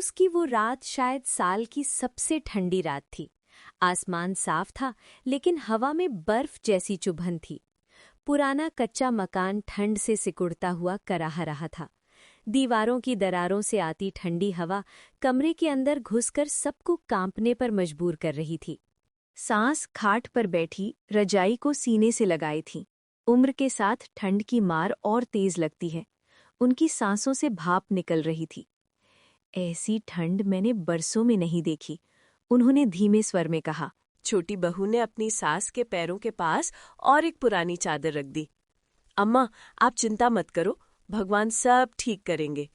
महसूस कि वो रात शायद साल की सबसे ठंडी रात थी। आसमान साफ था, लेकिन हवा में बर्फ जैसी चुभन थी। पुराना कच्चा मकान ठंड से सिकुड़ता हुआ कराह रहा था। दीवारों की दरारों से आती ठंडी हवा कमरे के अंदर घुसकर सबको कांपने पर मजबूर कर रही थी। सांस खाट पर बैठी रजाई को सीने से लगाई थी। उम्र के साथ ठंड की मार और तेज लगती है। उनकी सांसों से भाप निकल रही थी। ऐसी ठंड मैंने बरसों में नहीं देखी, उन्होंने धीमे स्वर में कहा। छोटी बहू ने अपनी सास के पैरों के पास और एक पुरानी चादर रख दी। अम्मा, आप चिंता मत करो, भगवान सब ठीक करेंगे।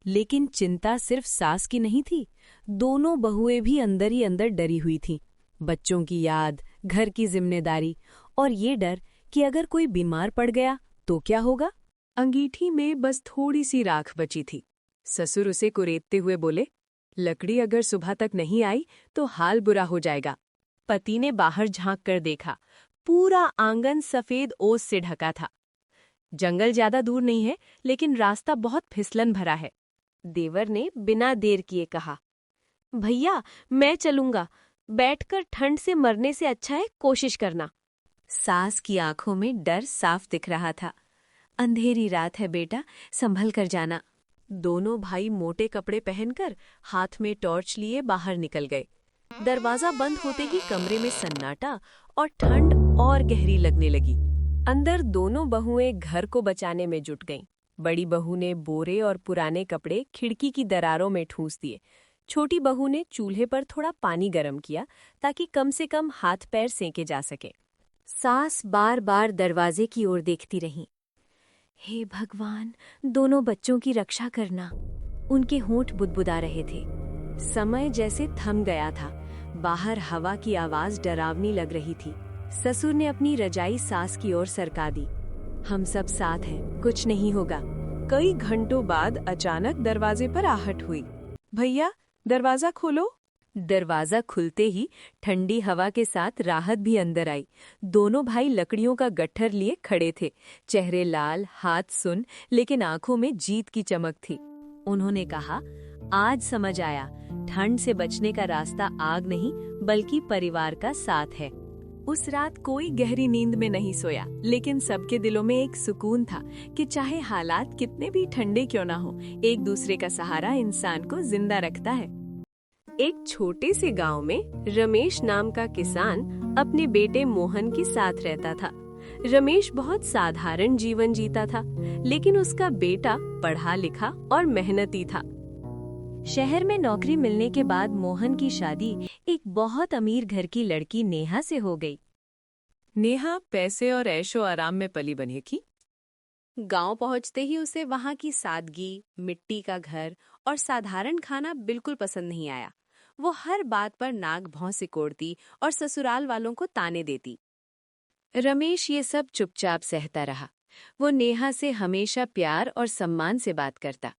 लेकिन चिंता सिर्फ सास की नहीं थी, दोनों बहुएं भी अंदर ही अंदर डरी हुई थीं। बच्चों की याद, घर की जिम्मेदारी और ये डर कि अगर कोई बीमार पड़ गया तो क्या होगा। अंगीठी में बस थोड़ी सी राख बची थी। ससुर उसे कुरेदते हुए बोले, लकड़ी अगर सुबह तक नहीं आई तो हाल बुरा हो जाएगा। पति ने बाहर झांक कर देखा। पूरा आंगन सफेद ओस से ढका था। जंगल ज्यादा दूर नहीं है, लेकिन रास्ता बहुत फिसलन भरा है। देवर ने बिना देर किए कहा, भैया मैं चलूंगा, बैठकर ठंड से मरने से अच्छा है कोशिश करना। सास की आंखों में डर साफ दिख रहा था। अंधेरी रात है बेटा, संभल कर जाना। दोनों भाई मोटे कपड़े पहनकर हाथ में टॉर्च लिए बाहर निकल गए। दरवाजा बंद होते ही कमरे में सन्नाटा और ठंड और गहरी लगने लगी। अंदर दोनों बहुएं घर को बचाने में जुट गईं। बड़ी बहू ने बोरे और पुराने कपड़े खिड़की की दरारों में ठूंस दिए। छोटी बहू ने चूल्हे पर थोड़ा पानी गर्म किया ताकि कम से कम हाथ पैर सेंके जा सके। सास बार बार दरवाजे की ओर देखती रहीं। हे भगवान, दोनों बच्चों की रक्षा करना। उनके होंठ बुदबुदा रहे थे। समय जैसे थम गया था। बाहर हवा की आवाज डरावनी लग रही थी। ससुर ने अपनी रजाई सास की ओर सरका दी। हम सब साथ हैं, कुछ नहीं होगा। कई घंटों बाद अचानक दरवाजे पर आहट हुई। भैया, दरवाजा खोलो। दरवाजा खुलते ही ठंडी हवा के साथ राहत भी अंदर आई। दोनों भाई लकड़ियों का गट्ठर लिए खड़े थे। चेहरे लाल, हाथ सुन, लेकिन आंखों में जीत की चमक थी। उन्होंने कहा, आज समझ आया, ठंड से बचने का रास्ता आग नहीं बल्कि परिवार का साथ है। उस रात कोई गहरी नींद में नहीं सोया, लेकिन सबके दिलों में एक सुकून था कि चाहे हालात कितने भी ठंडे क्यों ना हो, एक दूसरे का सहारा इंसान को जिंदा रखता है। एक छोटे से गांव में रमेश नाम का किसान अपने बेटे मोहन के साथ रहता था। रमेश बहुत साधारण जीवन जीता था, लेकिन उसका बेटा पढ़ा लिखा और मेहनती था। शहर में नौकरी मिलने के बाद मोहन की शादी एक बहुत अमीर घर की लड़की नेहा से हो गई। नेहा पैसे और ऐशो आराम में पली बनी थी। गांव पहुंचते ही उसे वहां की सादगी, मिट्टी का घर और साधारण खाना बिल्कुल पसंद नहीं आया। वो हर बात पर नाक भौं सिकोड़ती और ससुराल वालों को ताने देती। रमेश ये सब चुपचाप सहता रहा। वो नेहा से हमेशा प्यार और सम्मान से बात करता।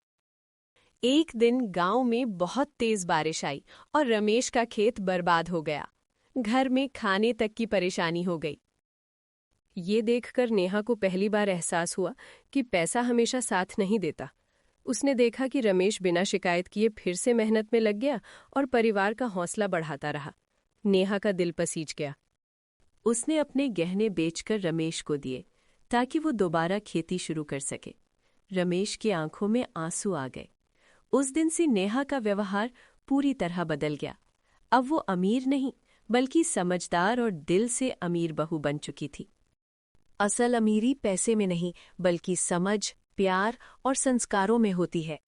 एक दिन गांव में बहुत तेज बारिश आई और रमेश का खेत बर्बाद हो गया। घर में खाने तक की परेशानी हो गई। ये देखकर नेहा को पहली बार एहसास हुआ कि पैसा हमेशा साथ नहीं देता। उसने देखा कि रमेश बिना शिकायत किए फिर से मेहनत में लग गया और परिवार का हौसला बढ़ाता रहा। नेहा का दिल पसीज गया। उसने अपने गहने बेचकर रमेश को दिए ताकि वो दोबारा खेती शुरू कर सके। रमेश की आंखों में आंसू आ गए। उस दिन से नेहा का व्यवहार पूरी तरह बदल गया। अब वो अमीर नहीं बल्कि समझदार और दिल से अमीर बहू बन चुकी थी। असल अमीरी पैसे में नहीं बल्कि समझ, प्यार और संस्कारों में होती है।